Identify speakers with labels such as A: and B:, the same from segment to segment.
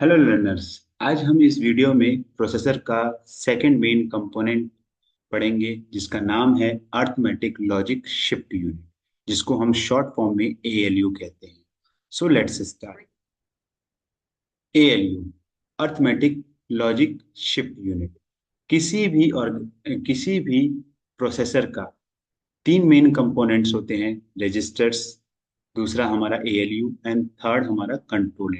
A: Hello learners. आज हम इस वीडियो में प्रोसेसर का सेकंड मेन कंपोनेंट पढ़ेंगे जिसका नाम है अर्थमेटिक लॉजिक शिफ्ट यूनिट, जिसको हम शॉर्ट फॉर्म में एएलयू कहते हैं। So let's start. ALU arithmetic logic shift unit किसी भी प्रोसेसर का तीन मेन कंपोनेंट्स होते हैं। रजिस्टर्स, दूसरा हमारा एएलयू एंड थर्ड हमारा कंट्रोल।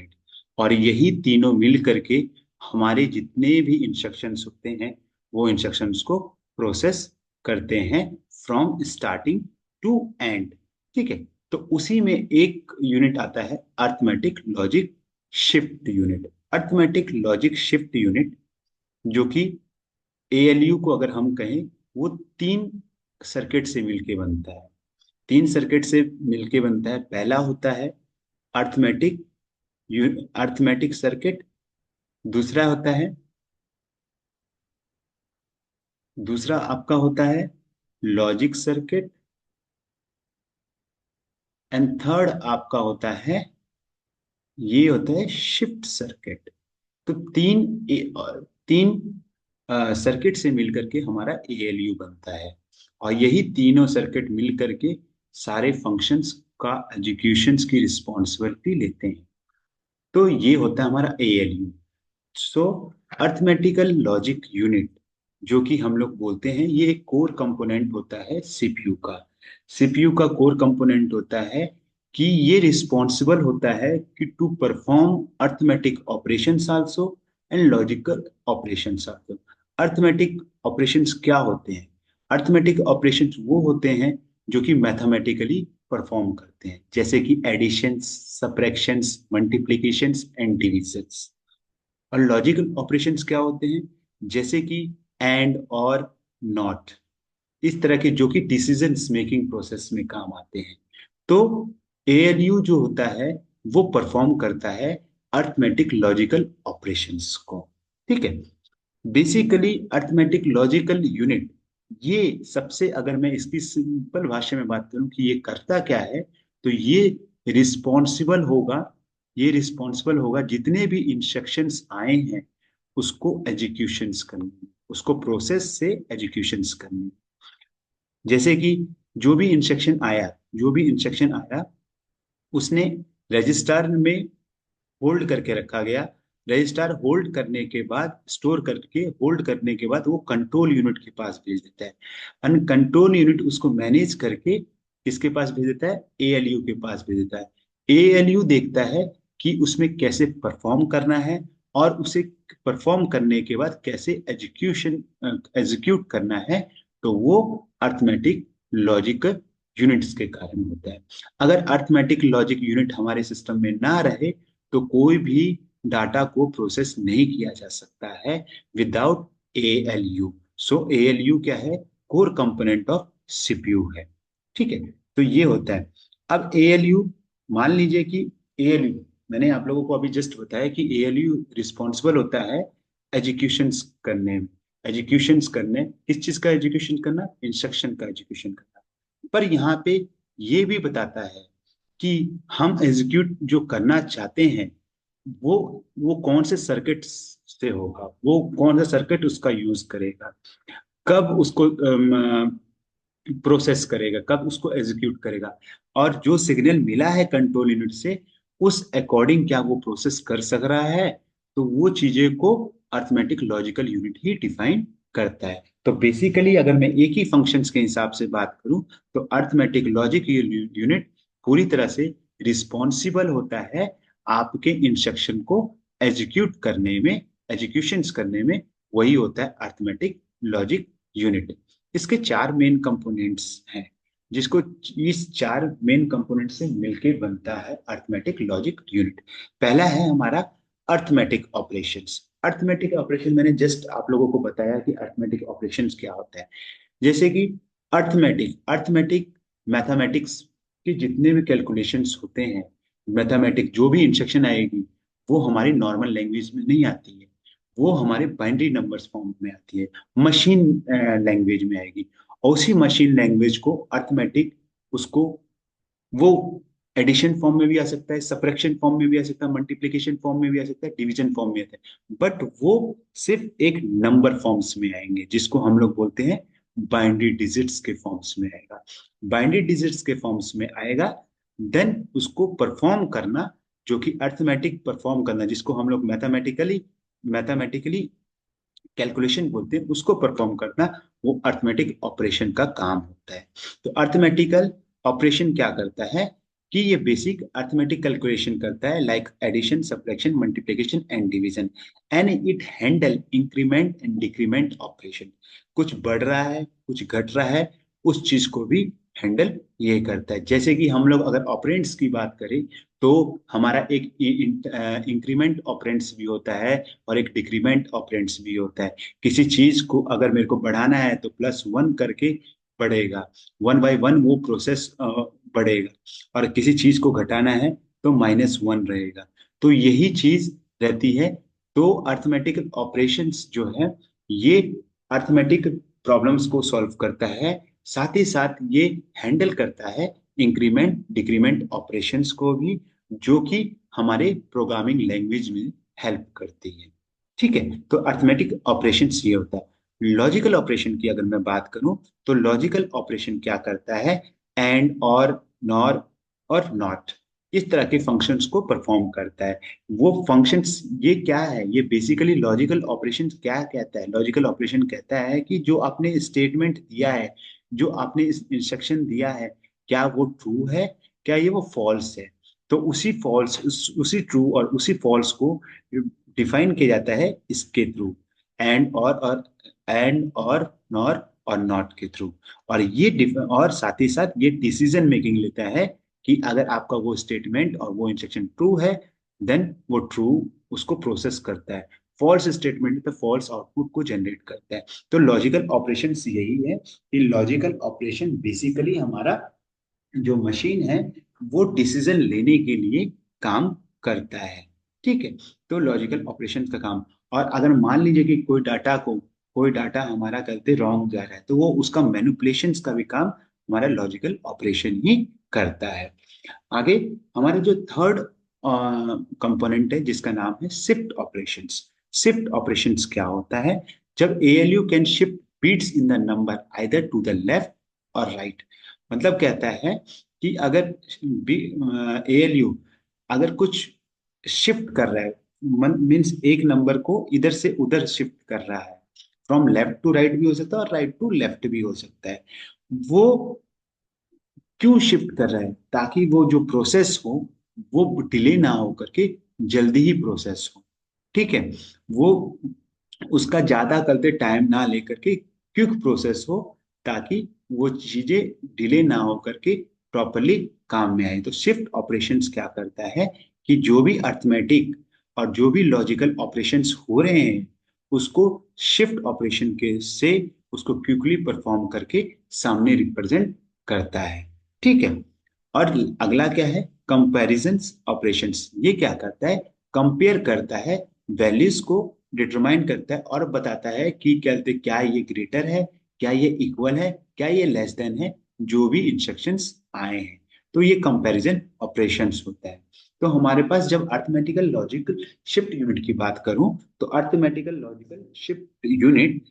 A: और यही तीनों मिल करके हमारे जितने भी इंस्ट्रक्शंस होते हैं वो इंस्ट्रक्शंस को प्रोसेस करते हैं फ्रॉम स्टार्टिंग टू एंड। ठीक है, तो उसी में एक यूनिट आता है arithmetic logic shift unit. Arithmetic logic shift unit जो कि एएलयू को अगर हम कहें, वो तीन सर्किट से मिलके बनता है। तीन सर्किट से मिलके बनता है। पहला होता है अर्थमेटिक अर्थमेटिक सर्किट। दूसरा होता है दूसरा आपका होता है लॉजिक सर्किट। एंड थर्ड आपका होता है, ये होता है शिफ्ट सर्किट। तो तीन सर्किट से मिलकर के हमारा एएलयू बनता है। और यही तीनों सर्किट मिल करके सारे फंक्शंस का एग्जीक्यूशंस की रिस्पॉन्सिबिलिटी लेते हैं। तो ये होता है हमारा एएलयू। सो अर्थमेटिकल लॉजिक यूनिट जो कि हम लोग बोलते हैं, ये एक कोर कंपोनेंट होता है सीपीयू का। सीपीयू का कोर कंपोनेंट होता है कि ये रिस्पॉन्सिबल होता है कि to perform arithmetic operations also and logical operations also. Arithmetic operations क्या होते हैं? अर्थमेटिक ऑपरेशंस वो होते हैं जो कि मैथमेटिकली परफॉर्म करते हैं, जैसे कि additions, subtractions, multiplications and divisions. और लॉजिकल ऑपरेशंस क्या होते हैं? जैसे कि एंड और नॉट, इस तरह के जो कि डिसीजन मेकिंग प्रोसेस में काम आते हैं। तो एएलयू जो होता है वो परफॉर्म करता है अर्थमेटिक लॉजिकल ऑपरेशंस को। ठीक है, बेसिकली अर्थमेटिक लॉजिकल यूनिट, ये सबसे, अगर मैं इसकी सिंपल भाषा में बात करूं कि ये करता क्या है, तो रिस्पॉन्सिबल होगा रिस्पॉन्सिबल होगा जितने भी इंस्ट्रक्शंस आए हैं उसको एग्जीक्यूशंस करने में, उसको प्रोसेस से एग्जीक्यूशंस करने में। जैसे कि जो भी इंस्ट्रक्शन आया उसने रजिस्टर में होल्ड करके रखा गया। रजिस्टर होल्ड करने के बाद, स्टोर करके होल्ड करने के बाद वो कंट्रोल यूनिट के पास भेज देता है। एंड कंट्रोल यूनिट उसको मैनेज करके किसके पास भेज देता है? एएलयू के पास भेज देता है। एएलयू देखता है कि उसमें कैसे परफॉर्म करना है और उसे परफॉर्म करने के बाद कैसे एग्जीक्यूट करना है। तो वो अर्थमेटिक लॉजिक यूनिट्स के कारण होता है। अगर अर्थमेटिक लॉजिक यूनिट हमारे सिस्टम में ना रहे तो कोई भी डाटा को प्रोसेस नहीं किया जा सकता है विदाउट एएलयू। सो एएलयू क्या है? कोर कंपोनेंट ऑफ सीपीयू है। ठीक है, तो ये होता है। अब एएलयू, मान लीजिए कि एएलयू, मैंने आप लोगों को अभी जस्ट बताया कि एएलयू रिस्पॉन्सिबल होता है एग्जीक्यूशंस करने में। एग्जीक्यूशंस करने, किस चीज का एग्जीक्यूशन करना? इंस्ट्रक्शन का एग्जीक्यूशन करना। पर यहाँ पे ये भी बताता है कि हम एग्जीक्यूट जो करना चाहते हैं वो वो कौन से सर्किट से होगा, वो कौन सा सर्किट उसका यूज करेगा, कब उसको प्रोसेस करेगा, कब उसको एग्जीक्यूट करेगा। और जो सिग्नल मिला है कंट्रोल यूनिट से, उस अकॉर्डिंग क्या वो प्रोसेस कर सक रहा है, तो वो चीजें को अर्थमेटिक लॉजिकल यूनिट ही डिफाइन करता है। तो बेसिकली अगर मैं एक ही फंक्शंस के हिसाब से बात करूं, तो अर्थमेटिक लॉजिक यूनिट पूरी तरह से रिस्पॉन्सिबल होता है आपके इंस्ट्रक्शन को एग्जीक्यूट करने में, एग्जीक्यूशंस करने में। वही होता है अर्थमेटिक लॉजिक यूनिट। इसके चार मेन कंपोनेंट्स हैं, जिसको इस चार मेन कंपोनेंट से मिलके बनता है अर्थमेटिक लॉजिक यूनिट। पहला है हमारा अर्थमेटिक ऑपरेशंस। अर्थमेटिक ऑपरेशन मैंने जस्ट आप लोगों को बताया कि अर्थमेटिक ऑपरेशंस क्या होता है। जैसे कि अर्थमेटिक अर्थमेटिक मैथमेटिक्स के जितने भी कैलकुलेशंस होते हैं, मैथमेटिक जो भी इंस्ट्रक्शन आएगी वो हमारी नॉर्मल लैंग्वेज में नहीं आती है, वो हमारे बाइनरी नंबर्स फॉर्म में आती है, मशीन लैंग्वेज में आएगी। और उसी मशीन लैंग्वेज को अर्थमेटिक, उसको वो एडिशन फॉर्म में भी आ सकता है, सब्ट्रैक्शन फॉर्म में भी आ सकता है, मल्टीप्लिकेशन फॉर्म में भी आ सकता है, डिवीजन फॉर्म में आता है, बट वो सिर्फ एक नंबर फॉर्म्स में आएंगे, जिसको हम लोग बोलते हैं बाइनरी डिजिट्स के फॉर्म्स में आएगा। बाइनरी डिजिट्स के फॉर्म्स में आएगा, देन उसको परफॉर्म करना, जो कि अर्थमेटिक परफॉर्म करना, जिसको हम लोग मैथमेटिकली मैथमेटिकली कैलकुलेशन बोलते हैं, उसको परफॉर्म करना, वो अर्थमेटिक ऑपरेशन का काम होता है। तो अर्थमेटिकल ऑपरेशन क्या करता है कि ये बेसिक अर्थमेटिक कैलकुलेशन करता है, like addition, subtraction, multiplication and division, and it handle increment and decrement operation. कुछ बढ़ रहा है, कुछ घट रहा है, उस चीज को भी हैंडल ये करता है। जैसे कि हम लोग अगर ऑपरेंड्स की बात करें, तो हमारा एक इंक्रीमेंट ऑपरेंड्स भी होता है और एक डिक्रीमेंट ऑपरेंड्स भी होता है। किसी चीज को अगर मेरे को बढ़ाना है तो +1 करके बढ़ेगा, 1/1 वो प्रोसेस बढ़ेगा, और किसी चीज को घटाना है तो -1 रहेगा। तो यही चीज रहती है। तो अर्थमेटिक ऑपरेशंस जो है, ये अर्थमेटिक प्रॉब्लम्स को सॉल्व करता है, साथ ही साथ ये हैंडल करता है इंक्रीमेंट डिक्रीमेंट ऑपरेशंस को भी, जो कि हमारे प्रोग्रामिंग लैंग्वेज में हेल्प करती है। ठीक है, तो अर्थमेटिक ऑपरेशंस ये होता है। लॉजिकल ऑपरेशन की अगर मैं बात करूं, तो लॉजिकल ऑपरेशन क्या करता है, एंड और नॉर और नॉट, इस तरह के फंक्शंस को परफॉर्म करता है। वो फंक्शंस ये क्या है, ये बेसिकली लॉजिकल ऑपरेशन क्या कहता है, लॉजिकल ऑपरेशन कहता है कि जो आपने स्टेटमेंट दिया है, जो आपने इंस्ट्रक्शन दिया है, क्या वो ट्रू है, क्या ये वो फॉल्स है। तो उसी फॉल्स उसी ट्रू और उसी फॉल्स को डिफाइन किया जाता है इसके थ्रू, और एंड और नॉर और नॉट के थ्रू। और और साथ ही साथ ये डिसीजन मेकिंग लेता है कि अगर आपका वो स्टेटमेंट और वो इंस्ट्रक्शन ट्रू है, देन वो ट्रू उसको प्रोसेस करता है, फॉल्स स्टेटमेंट तो फॉल्स आउटपुट को जनरेट करता है। तो लॉजिकल ऑपरेशन यही है कि लॉजिकल ऑपरेशन बेसिकली हमारा जो मशीन है, वो डिसीजन लेने के लिए काम करता है। ठीक है, तो लॉजिकल ऑपरेशन का काम। और अगर मान लीजिए कि कोई डाटा हमारा गलती रॉन्ग जा रहा है, तो वो उसका मैनिपुलेशंस का भी काम हमारा लॉजिकल ऑपरेशन ही करता है। आगे हमारे जो थर्ड कंपोनेंट है, जिसका नाम है शिफ्ट ऑपरेशंस। शिफ्ट ऑपरेशंस क्या होता है, जब ALU can shift bits in the number either to the left और राइट। मतलब कहता है कि अगर एएलयू अगर कुछ शिफ्ट कर रहा है, मीन्स एक नंबर को इधर से उधर शिफ्ट कर रहा है, फ्रॉम लेफ्ट टू राइट भी हो सकता है और राइट टू लेफ्ट भी हो सकता है। वो क्यों शिफ्ट कर रहा है, ताकि वो जो प्रोसेस हो, वो डिले ना हो करके जल्दी ही प्रोसेस हो। ठीक है, वो उसका ज्यादा करते टाइम ना लेकर के क्विक प्रोसेस हो, ताकि वो चीजें डिले ना हो करके प्रॉपरली काम में आए। तो शिफ्ट ऑपरेशंस क्या करता है कि जो भी अर्थमेटिक और जो भी लॉजिकल ऑपरेशंस हो रहे हैं, उसको शिफ्ट ऑपरेशन के से उसको क्विकली परफॉर्म करके सामने रिप्रेजेंट करता है। ठीक है, और अगला क्या है, कंपैरिजन ऑपरेशंस। ये क्या करता है, कंपेयर करता है, वैल्यूज को डिटरमाइन करता है और बताता है कि क्या ये ग्रेटर है, क्या ये इक्वल है, क्या ये लेस देन है, जो भी इंस्ट्रक्शंस आए हैं। तो ये कंपैरिजन ऑपरेशंस होता है। तो हमारे पास जब अर्थमेटिकल लॉजिकल शिफ्ट यूनिट की बात करूं, तो arithmetical logical shift unit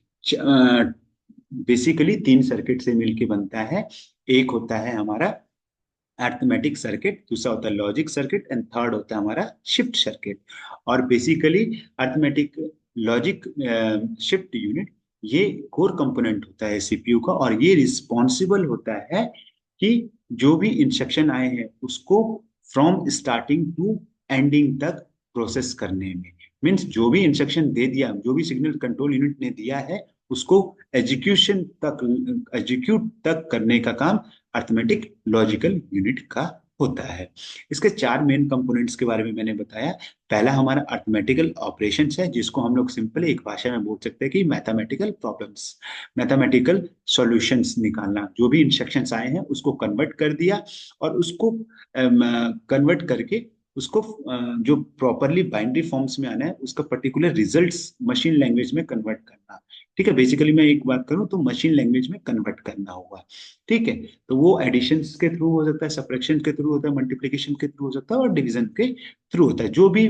A: basically 3 circuit से मिलके बनता है। एक होता है हमारा अर्थमेटिक सर्किट, दूसरा होता है लॉजिक सर्किट, एंड थर्ड होता है हमारा शिफ्ट सर्किट। और basically arithmetic logic shift unit ये कोर कंपोनेंट होता है सीपीयू का, और ये रिस्पॉन्सिबल होता है कि जो भी इंस्ट्रक्शन आए हैं उसको फ्रॉम स्टार्टिंग टू एंडिंग तक प्रोसेस करने में। मीन्स जो भी इंस्ट्रक्शन दे दिया, जो भी सिग्नल कंट्रोल यूनिट ने दिया है, उसको एग्जीक्यूट तक करने का काम अर्थमेटिक लॉजिकल यूनिट का होता है। इसके 4 मेन कंपोनेंट्स के बारे में मैंने बताया। पहला हमारा अर्थमेटिकल ऑपरेशंस है, जिसको हम लोग सिंपली एक भाषा में बोल सकते हैं कि मैथमेटिकल प्रॉब्लम्स, मैथमेटिकल सॉल्यूशंस निकालना। जो भी इंस्ट्रक्शंस आए हैं उसको कन्वर्ट कर दिया, और उसको कन्वर्ट करके उसको जो प्रॉपरली बाइनरी फॉर्म्स में आना है, उसका पर्टिकुलर रिजल्ट्स मशीन लैंग्वेज में कन्वर्ट करना। ठीक है, बेसिकली मैं एक बात करूं तो मशीन लैंग्वेज में कन्वर्ट करना होगा। ठीक है, तो वो एडिशन के थ्रू हो सकता है, सब्ट्रैक्शन के थ्रू होता है, मल्टीप्लिकेशन के थ्रू हो सकता है, और डिवीजन के थ्रू होता है, जो भी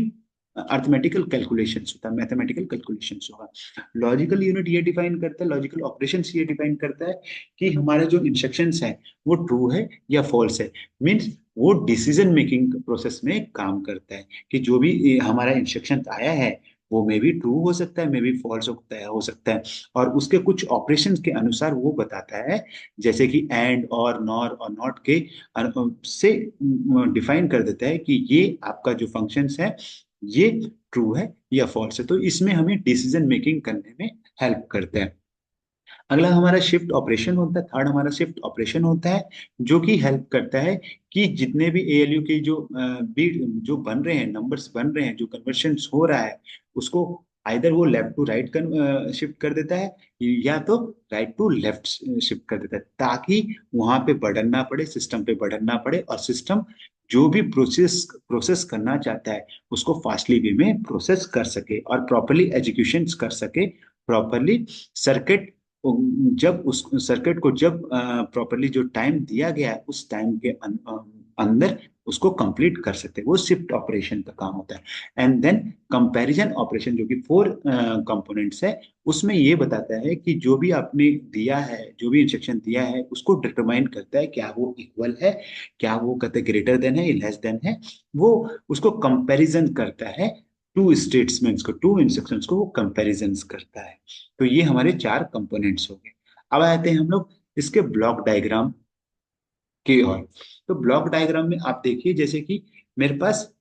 A: अर्थमेटिकल कैलकुलेशंस होता है, मैथमेटिकल कैलकुलेशंस होगा। लॉजिकल यूनिट ये डिफाइन करता है, लॉजिकल ऑपरेशंस ये डिफाइन करता है कि हमारे जो इंस्ट्रक्शंस है वो ट्रू है या फॉल्स है। मीन्स वो डिसीजन मेकिंग प्रोसेस में काम करता है कि जो भी हमारा इंस्ट्रक्शन आया है वो मे बी ट्रू हो सकता है, मे बी फॉल्स हो सकता है, और उसके कुछ ऑपरेशंस के अनुसार वो बताता है, जैसे कि एंड और नॉर और नॉट के से डिफाइन कर देता है कि ये आपका जो फंक्शंस है ये ट्रू है या फॉल्स है। तो इसमें हमें डिसीजन मेकिंग करने में हेल्प करते हैं। अगला हमारा शिफ्ट ऑपरेशन होता है, थर्ड हमारा शिफ्ट ऑपरेशन होता है, जो कि हेल्प करता है कि जितने भी एएलयू के जो बीट जो बन रहे हैं, नंबर्स बन रहे हैं, जो कन्वर्शन हो रहा है, उसको आइदर वो लेफ्ट टू राइट शिफ्ट कर देता है, या तो राइट टू लेफ्ट शिफ्ट कर देता है, ताकि वहां पे बर्डन ना पड़े, सिस्टम पे बर्डन ना पड़े, और सिस्टम जो भी प्रोसेस प्रोसेस करना चाहता है उसको फास्टली वे में प्रोसेस कर सके और प्रॉपरली एग्जीक्यूशन कर सके, प्रॉपरली सर्किट, जब उस सर्किट को जब प्रॉपरली जो टाइम दिया गया है उस टाइम के अंदर उसको कंप्लीट कर सकते हैं। वो शिफ्ट ऑपरेशन का काम होता है। एंड देन कंपैरिजन ऑपरेशन, जो कि फोर कंपोनेंट्स है, उसमें ये बताता है कि जो भी आपने दिया है, जो भी इंस्ट्रक्शन दिया है, उसको डिटरमाइन करता है क्या वो इक्वल है, क्या वो कहते ग्रेटर देन है या लेस देन है। वो उसको कंपैरिजन करता है, टू स्टेटमेंट्स को, टू इंस्ट्रक्शंस को वो कंपैरिजन करता है। तो ये हमारे चार कंपोनेंट्स हो गए। अब आते हैं हम लोग इसके ब्लॉक डायग्राम की ओर। तो ब्लॉक डायग्राम में आप देखिए, जैसे कि मेरे पास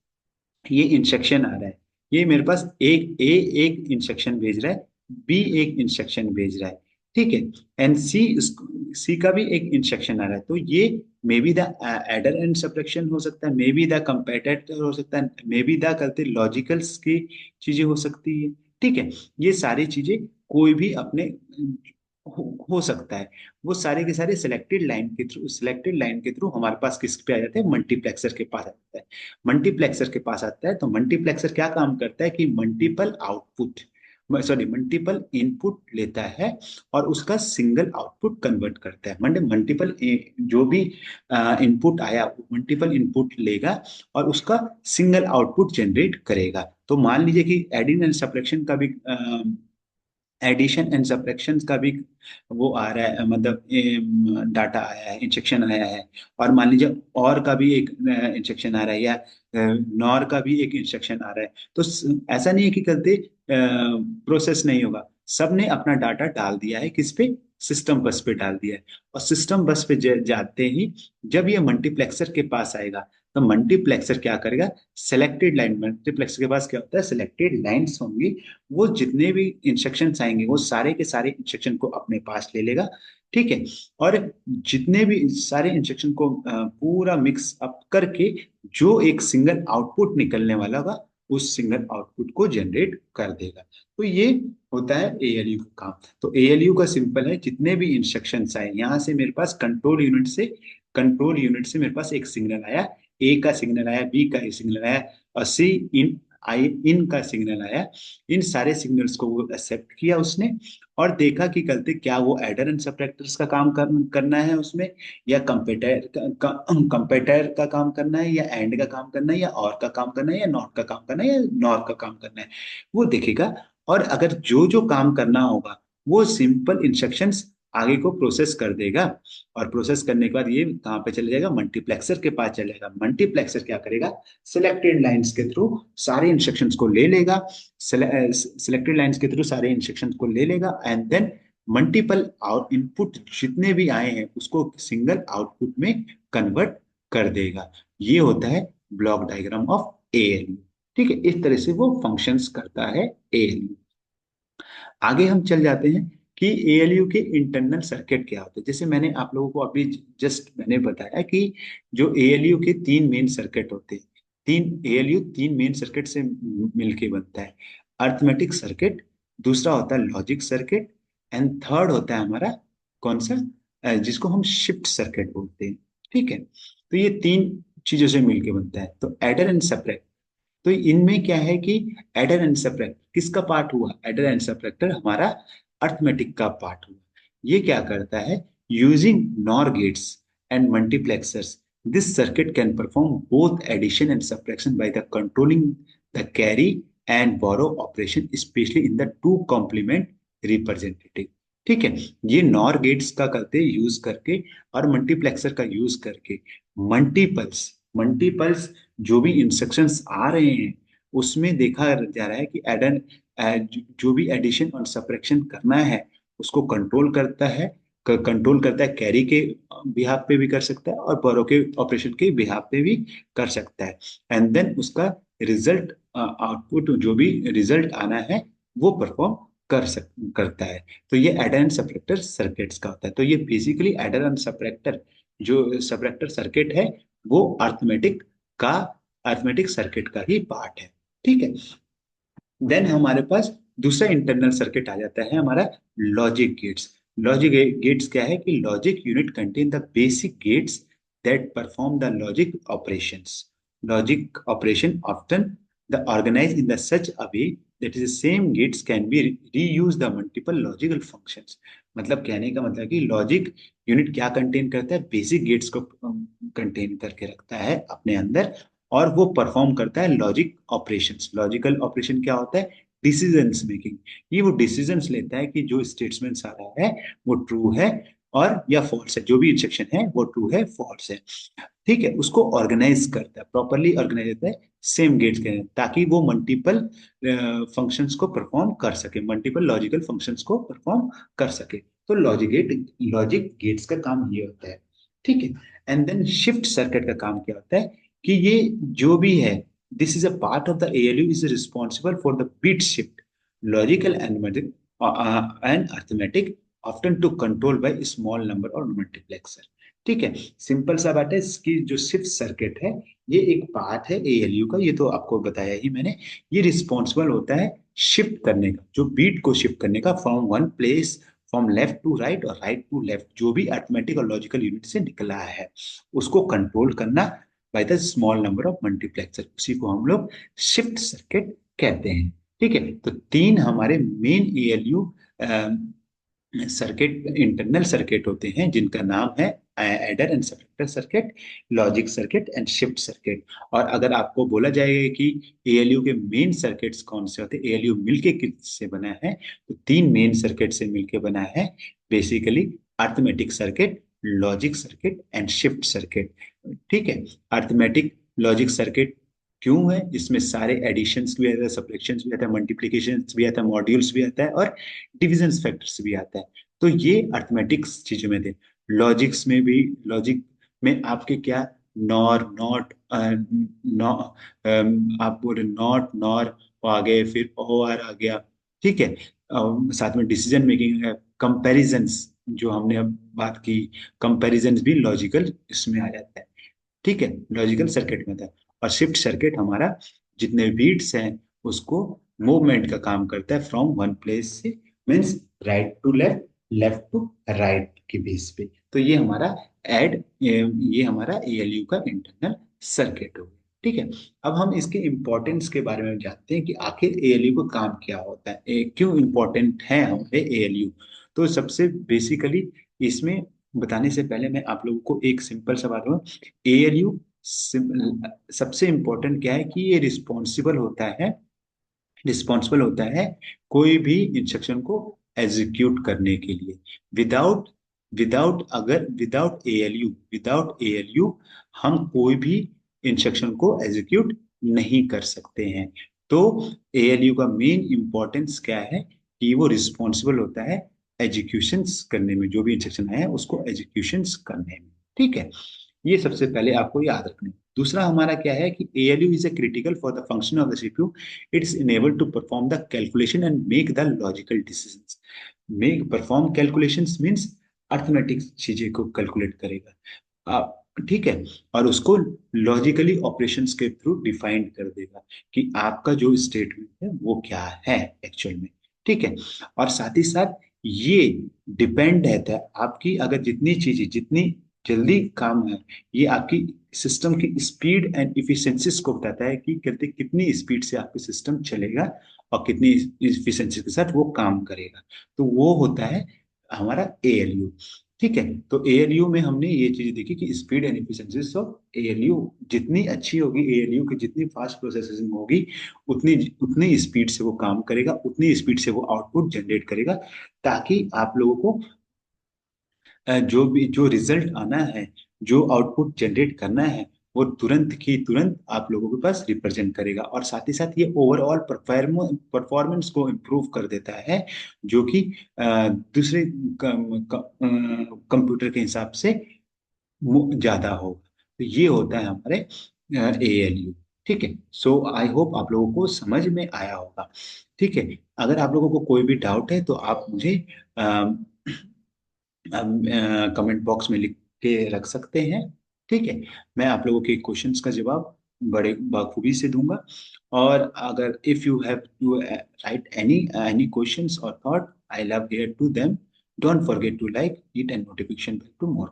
A: ये इंस्ट्रक्शन आ रहा है, ये मेरे पास एक ए एक इंस्ट्रक्शन भेज रहा है, बी एक इंस्ट्रक्शन भेज रहा है, ठीक है, एंड सी का भी एक इंस्ट्रक्शन आ रहा है। तो ये may be the adder and subtraction हो सकता है, मे बी द कंपैरेटर हो सकता है, मे बी द करते लॉजिकल्स की चीजें हो सकती है। ठीक है, ये सारी चीजें कोई भी अपने हो सकता है। वो सारे के सारे सिलेक्टेड लाइन के थ्रू हमारे पास किस पे आ जाते हैं, मल्टीप्लेक्सर के पास आ जाता है। मल्टीप्लेक्सर के पास आता है, तो मल्टीप्लेक्सर क्या काम करता है कि मल्टीपल इनपुट लेता है और उसका सिंगल आउटपुट कन्वर्ट करता है। मल्टीपल जो भी इनपुट आया वो मल्टीपल इनपुट लेगा और उसका सिंगल आउटपुट जनरेट करेगा। तो मान लीजिए कि एडिशन एंड सब्ट्रैक्शन का भी एडिशन एंड सब्ट्रैक्शन का भी वो आ रहा है, मतलब डाटा आया है, इंस्ट्रक्शन आया है, और मान लीजिए और का भी एक इंस्ट्रक्शन आ रहा है, या नॉर का भी एक इंस्ट्रक्शन आ रहा है। तो ऐसा नहीं है कि करते प्रोसेस नहीं होगा, सबने अपना डाटा डाल दिया है किस पे, सिस्टम बस पे डाल दिया है, और सिस्टम बस पे जाते ही जब ये मल्टीप्लेक्सर के पास आएगा, तो मल्टीप्लेक्सर क्या करेगा, सेलेक्टेड लाइन, मल्टीप्लेक्सर के पास क्या होता है, सेलेक्टेड लाइंस होंगी, वो जितने भी इंस्ट्रक्शंस आएंगे वो सारे के सारे इंस्ट्रक्शन को अपने पास ले लेगा। ठीक है, और जितने भी सारे इंस्ट्रक्शन को पूरा मिक्स अप करके जो एक सिंगल आउटपुट निकलने वाला होगा, उस सिंगल आउटपुट को जनरेट कर देगा। तो ये होता है एएलयू का काम। तो एएलयू का सिंपल है, जितने भी इंस्ट्रक्शंस आए यहाँ से मेरे पास कंट्रोल यूनिट से मेरे पास एक सिग्नल आया, ए का सिग्नल आया, बी का सिग्नल आया, और सी इन आई इन का सिग्नल आया। इन सारे सिग्नल्स को वो एक्सेप्ट किया उसने, और देखा कि गलती क्या वो एडर एंड सब्ट्रैक्टर्स का काम करना है उसमें, या कंपेटर का काम करना है, या एंड का काम करना है, या और का काम करना है, या नॉट का काम करना है, या नॉर का काम करना है, वो देखेगा। और अगर जो जो काम करना होगा वो सिंपल इंस्ट्रक्शंस आगे को प्रोसेस कर देगा, और प्रोसेस करने के बाद ये कहाँ पे चले जाएगा, मल्टीप्लेक्सर के पास चले जाएगा। मल्टीप्लेक्सर क्या करेगा, सिलेक्टेड लाइंस के थ्रू सारे इंस्ट्रक्शंस को ले लेगा, सिलेक्टेड लाइंस के थ्रू सारे इंस्ट्रक्शंस को ले लेगा, and then multiple out input जितने भी आए हैं उसको सिंगल आउटपुट में कन्वर्ट कर देगा। ये होता है ब्लॉक डायग्राम ऑफ एएलयू। ठीक है, इस तरह से वो फंक्शंस करता है एएलयू। आगे हम चल जाते हैं कि एएलयू के इंटरनल सर्किट क्या होते हैं। जैसे मैंने आप लोगों को अभी जस्ट मैंने बताया कि जो एएलयू के तीन मेन सर्किट होते हैं, तीन मेन सर्किट से मिलके बनता है। अर्थमेटिक सर्किट, दूसरा होता है लॉजिक सर्किट, एंड थर्ड होता है हमारा कौन सा, जिसको हम शिफ्ट सर्किट बोलते हैं। ठीक है, तो ये तीन चीजों से मिलके बनता है। तो एडर एंड सब्ट्रैक्ट, तो इनमें क्या है कि एडर एंड सब्ट्रैक्ट किसका पार्ट हुआ, एडर एंड सब्ट्रैक्टर हमारा अर्थमेटिक का पार्ट हुआ। ये क्या करता है, using NOR gates and multiplexers this circuit can perform both addition and subtraction by the controlling the carry and borrow operation specially in the two complement representative. ठीक है, ये नॉर गेट्स का करते यूज करके और मल्टीप्लेक्सर का use करके multiples multiples जो भी इंस्ट्रक्शंस आ रहे हैं उसमें देखा जा रहा है कि एडन जो भी एडिशन और सब्ट्रैक्शन करना है उसको कंट्रोल करता है कैरी के बिहाफ पे भी कर सकता है और बोरो के ऑपरेशन के बिहाफ पे भी कर सकता है। एंड देन उसका रिजल्ट आउटपुट जो भी रिजल्ट आना है वो परफॉर्म करता है। तो ये एडर एंड सब्ट्रैक्टर सर्किट्स का होता है। तो ये बेसिकली एडर एंड सब्ट्रैक्टर जो सब्ट्रैक्टर सर्किट है वो का अर्थमेटिक सर्किट का ही पार्ट है। ठीक है, देन हमारे पास दूसरा इंटरनल सर्किट आ जाता है हमारा लॉजिक गेट्स। लॉजिक गेट्स क्या है कि logic unit contain the basic gates that perform the logic operations. Logic operation often the organize in the such a way that is same gates can be reuse the multiple logical functions. मतलब कहने का मतलब कि logic unit क्या contain करता है, basic gates को contain करके रखता है अपने अंदर और वो परफॉर्म करता है लॉजिक ऑपरेशंस। लॉजिकल ऑपरेशन क्या होता है, डिसीजंस मेकिंग। ये वो डिसीजंस लेता है कि जो स्टेटमेंट्स आ रहा है वो ट्रू है और या फॉल्स है, जो भी इंस्ट्रक्शन है वो ट्रू है फॉल्स है। ठीक है, उसको ऑर्गेनाइज करता है, प्रॉपरली ऑर्गेनाइज करता है सेम गेट्स के ताकि वो मल्टीपल फंक्शंस को परफॉर्म कर सके, मल्टीपल लॉजिकल फंक्शंस को परफॉर्म कर सके। तो लॉजिक गेट्स का काम ये होता है। ठीक है, एंड देन शिफ्ट सर्किट का काम क्या होता है कि ये जो भी है this is a part of the ALU is responsible for the bit shift logical and arithmetic often to control by small number और मल्टीप्लेक्सर। ठीक है, सिंपल सा बात है, इसकी जो शिफ्ट सर्किट है ये एक पार्ट है एएलयू का, ये तो आपको बताया ही मैंने। ये रिस्पॉन्सिबल होता है शिफ्ट करने का, जो बीट को शिफ्ट करने का from one place, from left to right और राइट टू लेफ्ट, जो भी अर्थमेटिक और लॉजिकल यूनिट से निकला है उसको कंट्रोल करना by the small number of multiplexer, उसी को हम लोग शिफ्ट सर्किट कहते हैं। ठीक है, तो तीन हमारे main ALU circuit internal circuit होते हैं जिनका नाम है adder and subtractor circuit, logic circuit and shift circuit. और अगर आपको बोला जाएगा कि एएलयू के मेन सर्किट्स कौन से होते हैं, एएलयू मिलके किससे बना है, तो तीन मेन सर्किट से मिलके बना है basically, arithmetic circuit, logic circuit and shift circuit. ठीक है, अर्थमेटिक लॉजिक सर्किट क्यों है, इसमें सारे एडिशंस भी आता है, सब्ट्रैक्शंस भी आता है, मल्टीप्लिकेशंस भी आता है, मॉड्यूल्स भी आता है और डिविजन फैक्टर्स भी आता है। तो ये अर्थमेटिक्स चीजों में थे। लॉजिक्स में भी, लॉजिक में आपके क्या, नॉर नॉट नॉ आप बोले नॉट नॉर आ गए, फिर और आ गया। ठीक है, साथ में डिसीजन मेकिंग है, कंपैरिजंस जो हमने अब बात की, कंपैरिजंस भी लॉजिकल इसमें आ जाता है। ठीक है, लॉजिकल सर्किट में था। और शिफ्ट सर्किट हमारा जितने बीट्स हैं उसको मूवमेंट का काम करता है फ्रॉम वन प्लेस से, means right to left, left to right के बेस पे। तो ये हमारा ये हमारा एएलयू का इंटरनल सर्किट हो गया। ठीक है, अब हम इसके इम्पोर्टेंस के बारे में जानते हैं कि आखिर एएलयू का काम क्या होता है, क्यों इम्पोर्टेंट है हमारे एएलयू। तो सबसे बेसिकली इसमें बताने से पहले मैं आप लोगों को एक सिंपल सा बात बताऊं। एएलयू सबसे इंपॉर्टेंट क्या है कि ये रिस्पॉन्सिबल होता है कोई भी इंस्ट्रक्शन को एग्जीक्यूट करने के लिए। विदाउट विदाउट एएलयू हम कोई भी इंस्ट्रक्शन को एग्जीक्यूट नहीं कर सकते हैं। तो एएलयू का मेन इंपॉर्टेंस क्या है कि वो रिस्पॉन्सिबल होता है एग्जीक्यूशंस करने में, जो भी इंस्ट्रक्शन है उसको एग्जीक्यूशंस करने में। ठीक है, ये सबसे पहले आपको याद रखना है। दूसरा हमारा क्या है कि ALU is a critical for the function of the CPU. It's enable to perform the calculation and make the logical decisions. Make perform calculations means arithmetic चीजें को कैलकुलेट करेगा। ठीक है, और उसको लॉजिकली ऑपरेशंस के थ्रू डिफाइन कर देगा कि आपका जो स्टेटमेंट है वो क्या है एक्चुअल में। ठीक है, और साथ ही साथ ये डिपेंड रहता है आपकी, अगर जितनी चीजें जितनी जल्दी काम है, ये आपकी सिस्टम की स्पीड एंड इफिशिएंसीज को बताता है कि कहते कितनी स्पीड से आपका सिस्टम चलेगा और कितनी इफिशिएंसी के साथ वो काम करेगा। तो वो होता है हमारा एएलयू। ठीक है, तो एएलयू में हमने ये चीज देखी कि speed and efficiency of ALU जितनी अच्छी होगी, एएलयू की जितनी फास्ट प्रोसेसिंग होगी, उतनी उतनी स्पीड से वो काम करेगा, उतनी स्पीड से वो आउटपुट जनरेट करेगा, ताकि आप लोगों को जो भी जो रिजल्ट आना है, जो आउटपुट जनरेट करना है, वो तुरंत की तुरंत आप लोगों के पास रिप्रेजेंट करेगा। और साथ ही साथ ये ओवरऑल परफॉर्मेंस को इम्प्रूव कर देता है, जो कि दूसरे कंप्यूटर के हिसाब से ज्यादा होगा। तो ये होता है हमारे एएलयू। ठीक है, सो आई होप आप लोगों को समझ में आया होगा। ठीक है, अगर आप लोगों को कोई भी डाउट है तो आप मुझे कमेंट बॉक्स में लिख के रख सकते हैं। ठीक है, मैं आप लोगों के क्वेश्चंस का जवाब बड़े बखूबी से दूंगा। और अगर if you have to write any questions और thought, I love hear to them. Don't forget to like it and notification bell to more